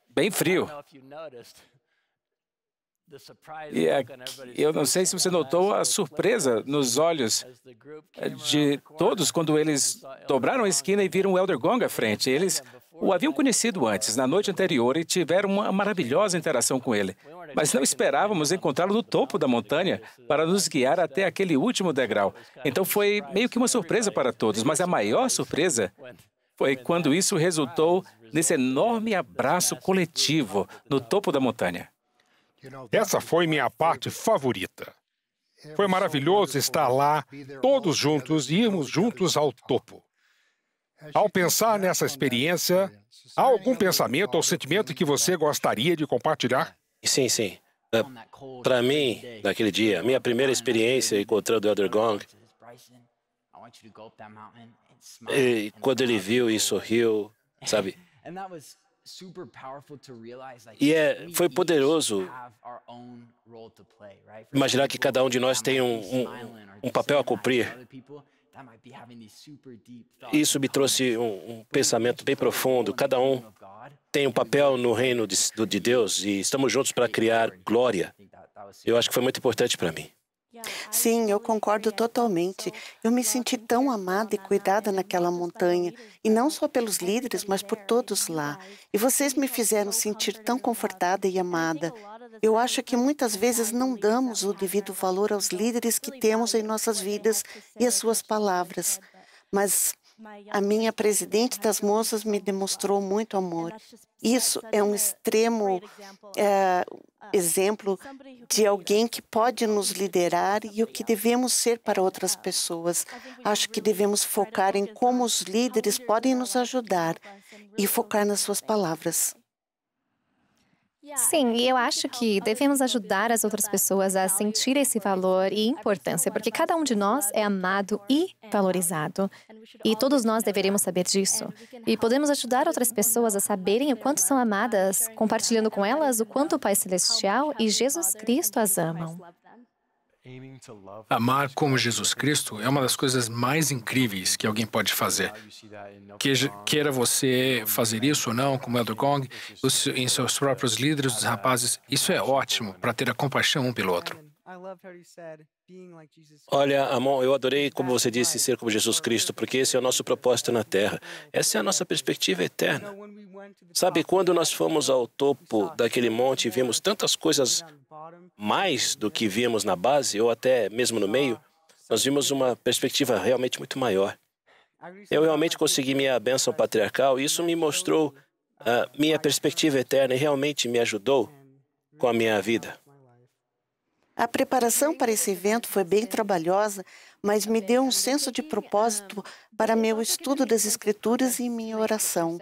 bem frio. E eu não sei se você notou a surpresa nos olhos de todos quando eles dobraram a esquina e viram o Elder Gong à frente. Eles o haviam conhecido antes, na noite anterior, e tiveram uma maravilhosa interação com ele. Mas não esperávamos encontrá-lo no topo da montanha para nos guiar até aquele último degrau. Então foi meio que uma surpresa para todos, mas a maior surpresa foi quando isso resultou nesse enorme abraço coletivo no topo da montanha. Essa foi minha parte favorita. Foi maravilhoso estar lá, todos juntos, e irmos juntos ao topo. Ao pensar nessa experiência, há algum pensamento ou sentimento que você gostaria de compartilhar? Sim, sim. Para mim, naquele dia, minha primeira experiência encontrando o Elder Gong, e quando ele viu e sorriu, sabe? E foi poderoso imaginar que cada um de nós tem um papel a cumprir. Isso me trouxe um pensamento bem profundo. Cada um tem um papel no reino de Deus e estamos juntos para criar glória. Eu acho que foi muito importante para mim. Sim, eu concordo totalmente. Eu me senti tão amada e cuidada naquela montanha, e não só pelos líderes, mas por todos lá. E vocês me fizeram sentir tão confortada e amada. Eu acho que muitas vezes não damos o devido valor aos líderes que temos em nossas vidas e às suas palavras. Mas a minha presidente das moças me demonstrou muito amor. Isso é um extremo exemplo de alguém que pode nos liderar e o que devemos ser para outras pessoas. Acho que devemos focar em como os líderes podem nos ajudar e focar nas suas palavras. Sim, e eu acho que devemos ajudar as outras pessoas a sentir esse valor e importância, porque cada um de nós é amado e valorizado. E todos nós deveríamos saber disso. E podemos ajudar outras pessoas a saberem o quanto são amadas, compartilhando com elas o quanto o Pai Celestial e Jesus Cristo as amam. Amar como Jesus Cristo é uma das coisas mais incríveis que alguém pode fazer. Queira você fazer isso ou não, como Elder Gong, em seus próprios líderes, os rapazes, isso é ótimo para ter a compaixão um pelo outro. Olha, Amon, eu adorei como você disse ser como Jesus Cristo, porque esse é o nosso propósito na Terra. Essa é a nossa perspectiva eterna. Sabe, quando nós fomos ao topo daquele monte e vimos tantas coisas mais do que vimos na base, ou até mesmo no meio, nós vimos uma perspectiva realmente muito maior. Eu realmente consegui minha bênção patriarcal e isso me mostrou a minha perspectiva eterna e realmente me ajudou com a minha vida. A preparação para esse evento foi bem trabalhosa, mas me deu um senso de propósito para meu estudo das Escrituras e minha oração.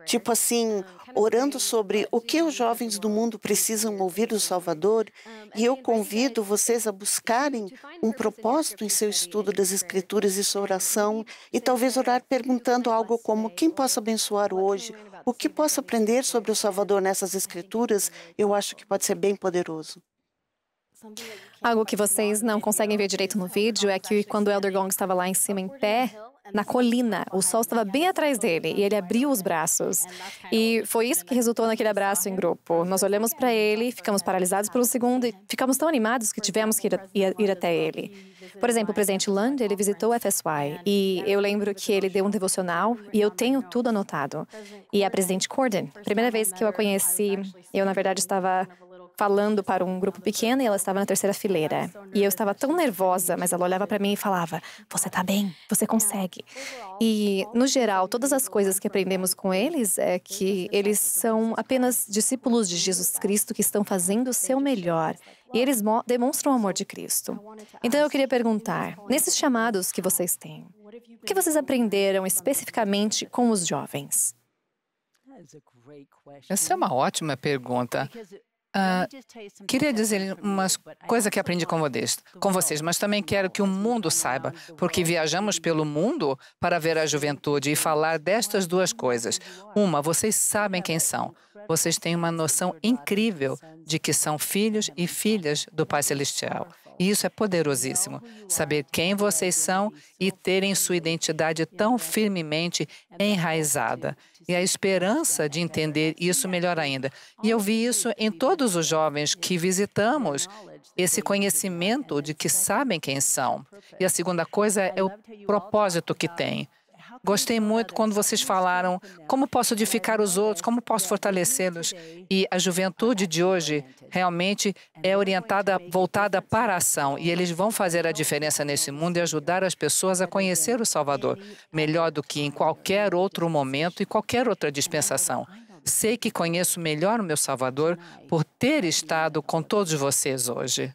Tipo assim, orando sobre o que os jovens do mundo precisam ouvir do Salvador, e eu convido vocês a buscarem um propósito em seu estudo das Escrituras e sua oração, e talvez orar perguntando algo como: quem posso abençoar hoje? O que posso aprender sobre o Salvador nessas Escrituras? Eu acho que pode ser bem poderoso. Algo que vocês não conseguem ver direito no vídeo é que quando o Elder Gong estava lá em cima, em pé, na colina, o sol estava bem atrás dele e ele abriu os braços. E foi isso que resultou naquele abraço em grupo. Nós olhamos para ele, ficamos paralisados por um segundo e ficamos tão animados que tivemos que ir até ele. Por exemplo, o presidente Lund, ele visitou o FSY e eu lembro que ele deu um devocional e eu tenho tudo anotado. E a presidente Corden, primeira vez que eu a conheci, eu, na verdade, estava falando para um grupo pequeno e ela estava na terceira fileira. E eu estava tão nervosa, mas ela olhava para mim e falava: você está bem, você consegue. E, no geral, todas as coisas que aprendemos com eles é que eles são apenas discípulos de Jesus Cristo que estão fazendo o seu melhor. E eles demonstram o amor de Cristo. Então, eu queria perguntar, nesses chamados que vocês têm, o que vocês aprenderam especificamente com os jovens? Essa é uma ótima pergunta. Queria dizer uma coisa que aprendi com vocês, mas também quero que o mundo saiba, porque viajamos pelo mundo para ver a juventude e falar destas duas coisas. Uma, vocês sabem quem são. Vocês têm uma noção incrível de que são filhos e filhas do Pai Celestial. E isso é poderosíssimo. Saber quem vocês são e terem sua identidade tão firmemente enraizada. E a esperança de entender isso melhor ainda. E eu vi isso em todos os jovens que visitamos, esse conhecimento de que sabem quem são. E a segunda coisa é o propósito que têm. Gostei muito quando vocês falaram como posso edificar os outros, como posso fortalecê-los. E a juventude de hoje realmente é voltada para a ação. E eles vão fazer a diferença nesse mundo e ajudar as pessoas a conhecer o Salvador, melhor do que em qualquer outro momento e qualquer outra dispensação. Sei que conheço melhor o meu Salvador por ter estado com todos vocês hoje.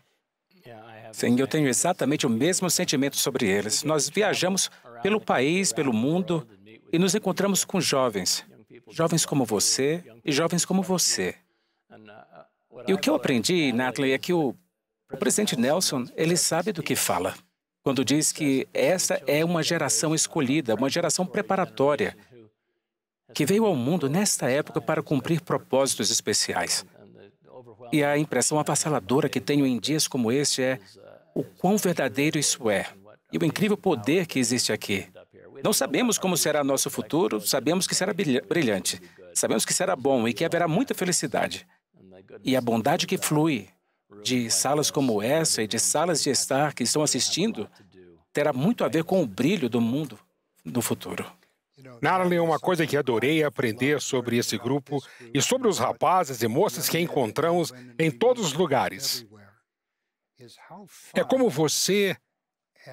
Sim, eu tenho exatamente o mesmo sentimento sobre eles. Nós viajamos pelo país, pelo mundo, e nos encontramos com jovens. Jovens como você e jovens como você. E o que eu aprendi, Natalie, é que o presidente Nelson, ele sabe do que fala. Quando diz que essa é uma geração escolhida, uma geração preparatória, que veio ao mundo nesta época para cumprir propósitos especiais. E a impressão avassaladora que tenho em dias como este é o quão verdadeiro isso é. e o incrível poder que existe aqui. Não sabemos como será nosso futuro, sabemos que será brilhante, sabemos que será bom e que haverá muita felicidade. E a bondade que flui de salas como essa e de salas de estar que estão assistindo terá muito a ver com o brilho do mundo no futuro. Natalie, uma coisa que adorei aprender sobre esse grupo e sobre os rapazes e moças que encontramos em todos os lugares é como você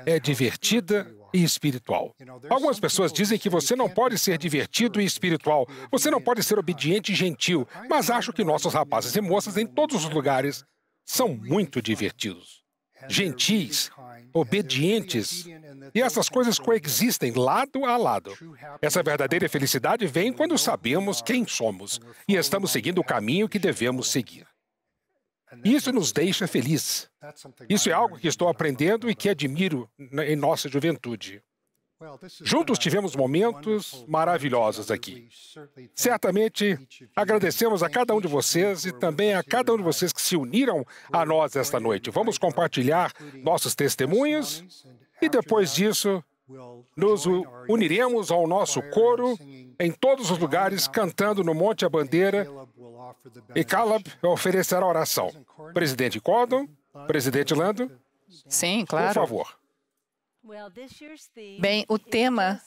é divertida e espiritual. Algumas pessoas dizem que você não pode ser divertido e espiritual, você não pode ser obediente e gentil, mas acho que nossos rapazes e moças em todos os lugares são muito divertidos, gentis, obedientes, e essas coisas coexistem lado a lado. Essa verdadeira felicidade vem quando sabemos quem somos e estamos seguindo o caminho que devemos seguir. Isso nos deixa felizes. Isso é algo que estou aprendendo e que admiro em nossa juventude. Juntos tivemos momentos maravilhosos aqui. Certamente, agradecemos a cada um de vocês e também a cada um de vocês que se uniram a nós esta noite. Vamos compartilhar nossos testemunhos e, depois disso, nos uniremos ao nosso coro em todos os lugares, cantando no Monte a Bandeira, e Caleb oferecerá a oração. Presidente Gordon, Presidente Lando, Sim, claro. por favor. Bem, o tema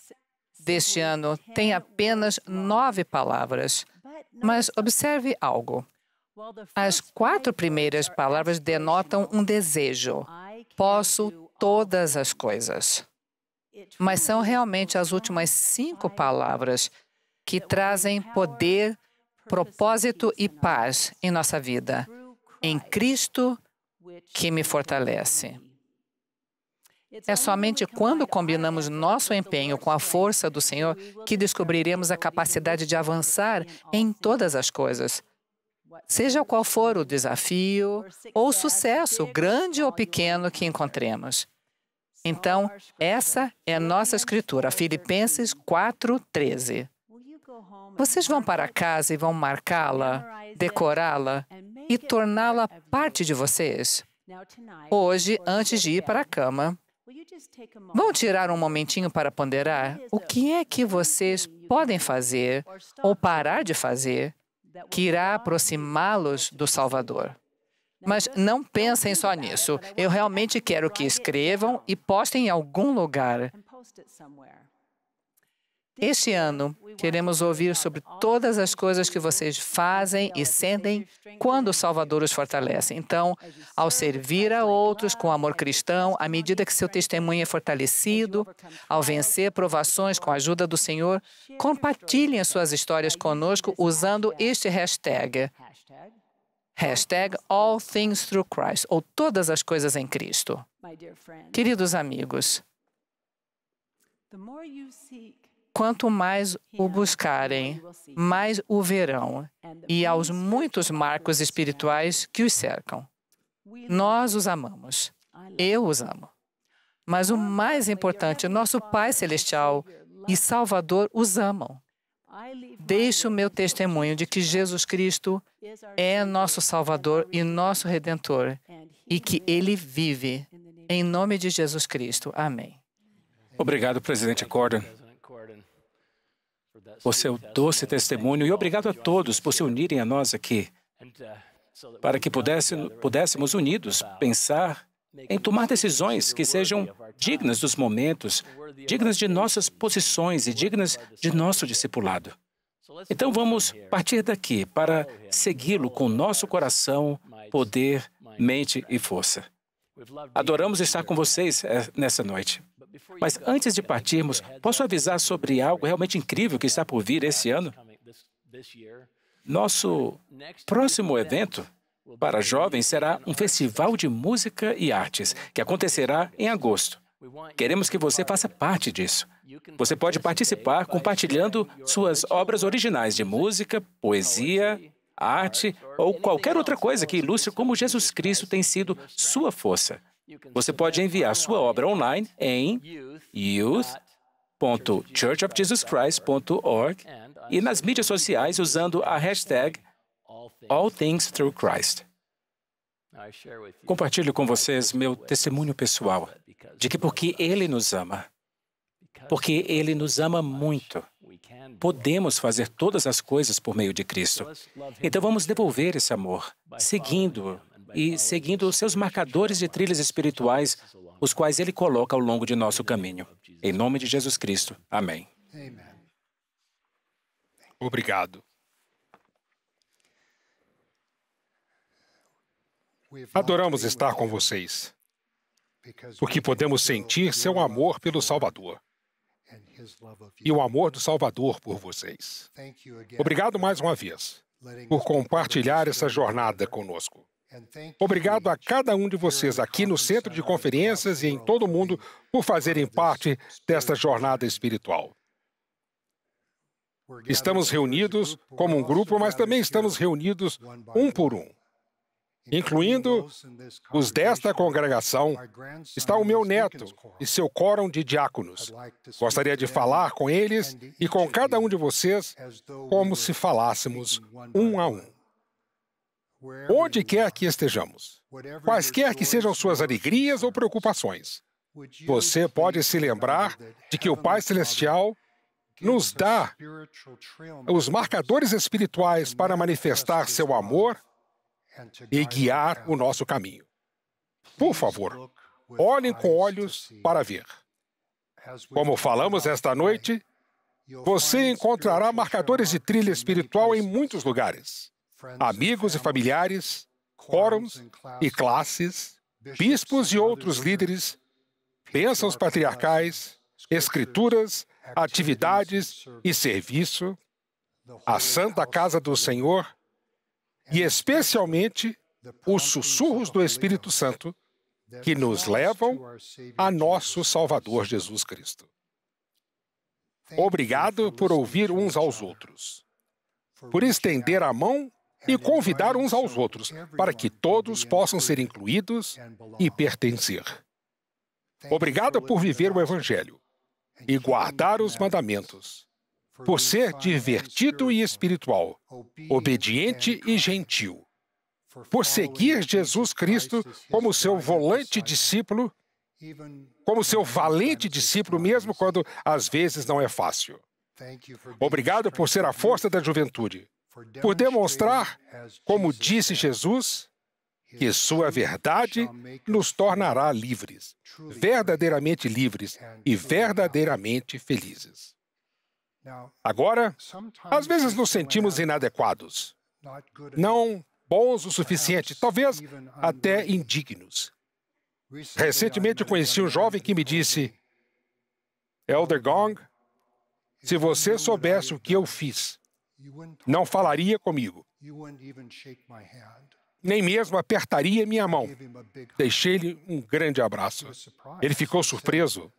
deste ano tem apenas 9 palavras, mas observe algo. As 4 primeiras palavras denotam um desejo. Posso todas as coisas. Mas são realmente as últimas 5 palavras que trazem poder, propósito e paz em nossa vida. Em Cristo que me fortalece. É somente quando combinamos nosso empenho com a força do Senhor que descobriremos a capacidade de avançar em todas as coisas. Seja qual for o desafio ou sucesso, grande ou pequeno, que encontremos. Então, essa é a nossa escritura, Filipenses 4:13. Vocês vão para casa e vão marcá-la, decorá-la e torná-la parte de vocês. Hoje, antes de ir para a cama, vão tirar um momentinho para ponderar o que é que vocês podem fazer ou parar de fazer que irá aproximá-los do Salvador. Mas não pensem só nisso. Eu realmente quero que escrevam e postem em algum lugar. Este ano, queremos ouvir sobre todas as coisas que vocês fazem e sentem quando o Salvador os fortalece. Então, ao servir a outros com amor cristão, à medida que seu testemunho é fortalecido, ao vencer provações com a ajuda do Senhor, compartilhem as suas histórias conosco usando este hashtag. Hashtag All Things Through Christ, ou Todas as Coisas em Cristo. Queridos amigos, quanto mais o buscarem, mais o verão, e aos muitos marcos espirituais que os cercam. Nós os amamos. Eu os amo. Mas o mais importante, nosso Pai Celestial e Salvador os amam. Deixo o meu testemunho de que Jesus Cristo é nosso Salvador e nosso Redentor, e que Ele vive. Em nome de Jesus Cristo. Amém. Obrigado, Presidente Gordon, por seu doce testemunho, e obrigado a todos por se unirem a nós aqui, para que pudéssemos unidos pensar em tomar decisões que sejam dignas dos momentos, dignas de nossas posições e dignas de nosso discipulado. Então vamos partir daqui para segui-lo com nosso coração, poder, mente e força. Adoramos estar com vocês nessa noite. Mas antes de partirmos, posso avisar sobre algo realmente incrível que está por vir esse ano? Nosso próximo evento para jovens será um festival de música e artes, que acontecerá em agosto. Queremos que você faça parte disso. Você pode participar compartilhando suas obras originais de música, poesia, arte ou qualquer outra coisa que ilustre como Jesus Cristo tem sido sua força. Você pode enviar sua obra online em youth.churchofjesuschrist.org e nas mídias sociais usando a hashtag All Things Through Christ. Compartilho com vocês meu testemunho pessoal. de que porque Ele nos ama, porque Ele nos ama muito, podemos fazer todas as coisas por meio de Cristo. Então vamos devolver esse amor, seguindo os seus marcadores de trilhas espirituais, os quais Ele coloca ao longo de nosso caminho. Em nome de Jesus Cristo. Amém. Obrigado. Adoramos estar com vocês, porque podemos sentir seu amor pelo Salvador e o amor do Salvador por vocês. Obrigado mais uma vez por compartilhar essa jornada conosco. Obrigado a cada um de vocês aqui no Centro de Conferências e em todo o mundo por fazerem parte desta jornada espiritual. Estamos reunidos como um grupo, mas também estamos reunidos um por um. Incluindo os desta congregação, está o meu neto e seu quórum de diáconos. Gostaria de falar com eles e com cada um de vocês como se falássemos um a um. Onde quer que estejamos, quaisquer que sejam suas alegrias ou preocupações, você pode se lembrar de que o Pai Celestial nos dá os marcadores espirituais para manifestar seu amor e guiar o nosso caminho. Por favor, olhem com olhos para ver. Como falamos esta noite, você encontrará marcadores de trilha espiritual em muitos lugares. Amigos e familiares, quórums e classes, bispos e outros líderes, bênçãos patriarcais, escrituras, atividades e serviço, a Santa Casa do Senhor, e especialmente os sussurros do Espírito Santo que nos levam a nosso Salvador Jesus Cristo. Obrigado por ouvir uns aos outros, por estender a mão e convidar uns aos outros para que todos possam ser incluídos e pertencer. Obrigado por viver o Evangelho e guardar os mandamentos, por ser divertido e espiritual, obediente e gentil, por seguir Jesus Cristo como seu volante discípulo, como seu valente discípulo, mesmo quando às vezes não é fácil. Obrigado por ser a força da juventude, por demonstrar, como disse Jesus, que sua verdade nos tornará livres, verdadeiramente livres e verdadeiramente felizes. Agora, às vezes nos sentimos inadequados, não bons o suficiente, talvez até indignos. Recentemente eu conheci um jovem que me disse: Elder Gong, se você soubesse o que eu fiz, não falaria comigo, nem mesmo apertaria minha mão. Deixei-lhe um grande abraço. Ele ficou surpreso.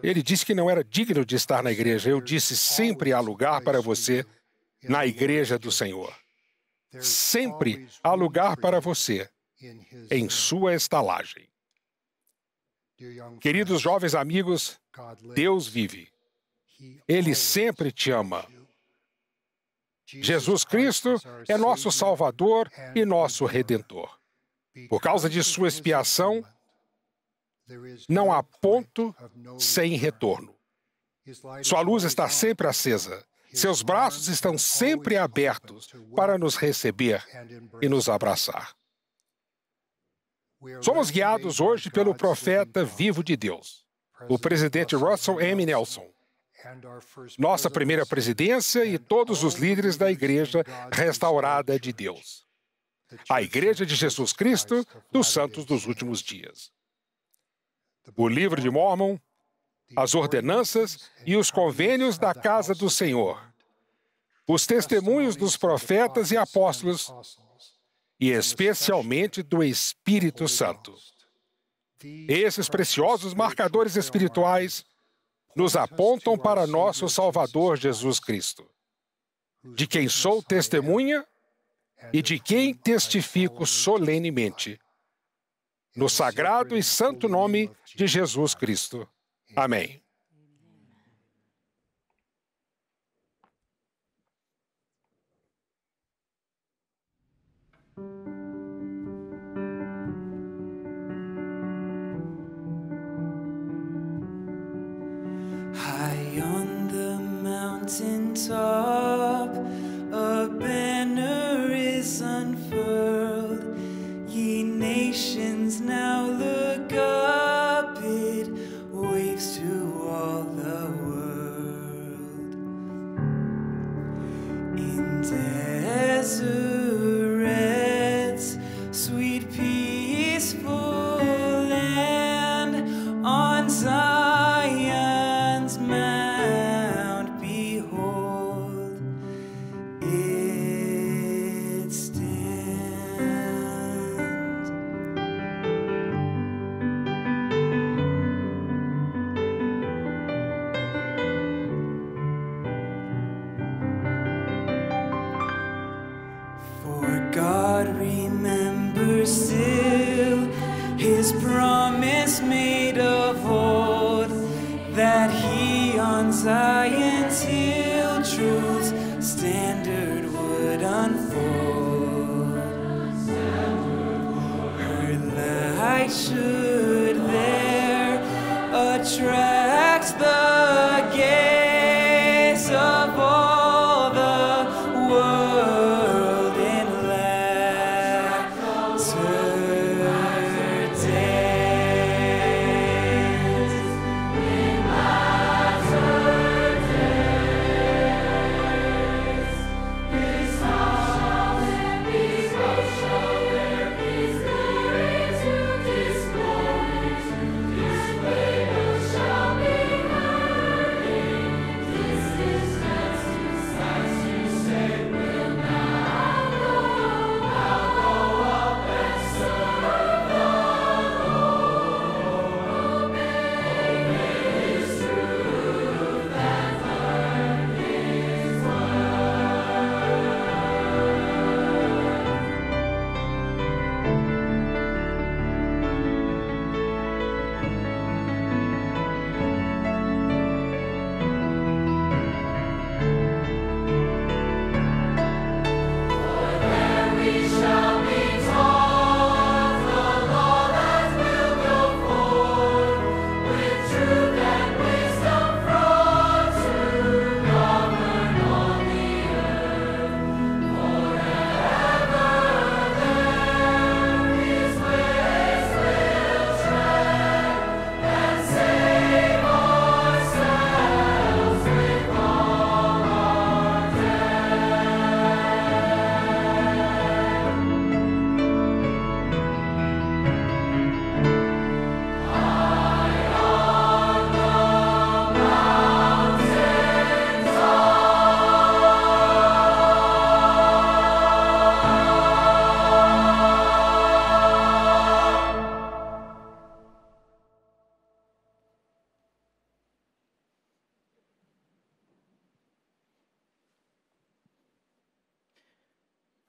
Ele disse que não era digno de estar na igreja. Eu disse: sempre há lugar para você na igreja do Senhor. Sempre há lugar para você em sua estalagem. Queridos jovens amigos, Deus vive. Ele sempre te ama. Jesus Cristo é nosso Salvador e nosso Redentor. Por causa de sua expiação, não há ponto sem retorno. Sua luz está sempre acesa. Seus braços estão sempre abertos para nos receber e nos abraçar. Somos guiados hoje pelo profeta vivo de Deus, o presidente Russell M. Nelson, nossa primeira presidência e todos os líderes da Igreja Restaurada de Deus, a Igreja de Jesus Cristo dos Santos dos Últimos Dias. O Livro de Mórmon, as ordenanças e os convênios da Casa do Senhor, os testemunhos dos profetas e apóstolos, e especialmente do Espírito Santo. Esses preciosos marcadores espirituais nos apontam para nosso Salvador Jesus Cristo, de quem sou testemunha e de quem testifico solenemente, no sagrado e santo nome de Jesus Cristo. Amém. God remembers still His promise made of old, that He on Zion's hill truth's standard would unfold. Her light should there attract the gaze of all the world in latter days.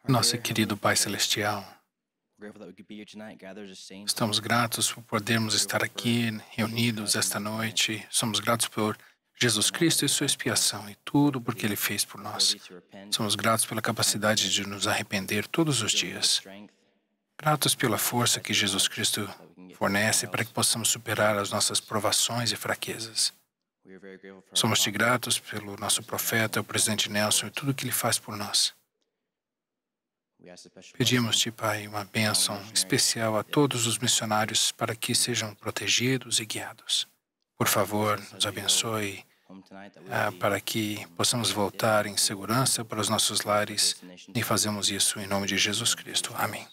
Nosso querido Pai Celestial, estamos gratos por podermos estar aqui reunidos esta noite. Somos gratos por Jesus Cristo e sua expiação e tudo porque Ele fez por nós. Somos gratos pela capacidade de nos arrepender todos os dias. Gratos pela força que Jesus Cristo fornece para que possamos superar as nossas provações e fraquezas. Somos-te gratos pelo nosso profeta, o presidente Nelson, e tudo que ele faz por nós. Pedimos-te, Pai, uma bênção especial a todos os missionários para que sejam protegidos e guiados. Por favor, nos abençoe para que possamos voltar em segurança para os nossos lares e fazemos isso em nome de Jesus Cristo. Amém.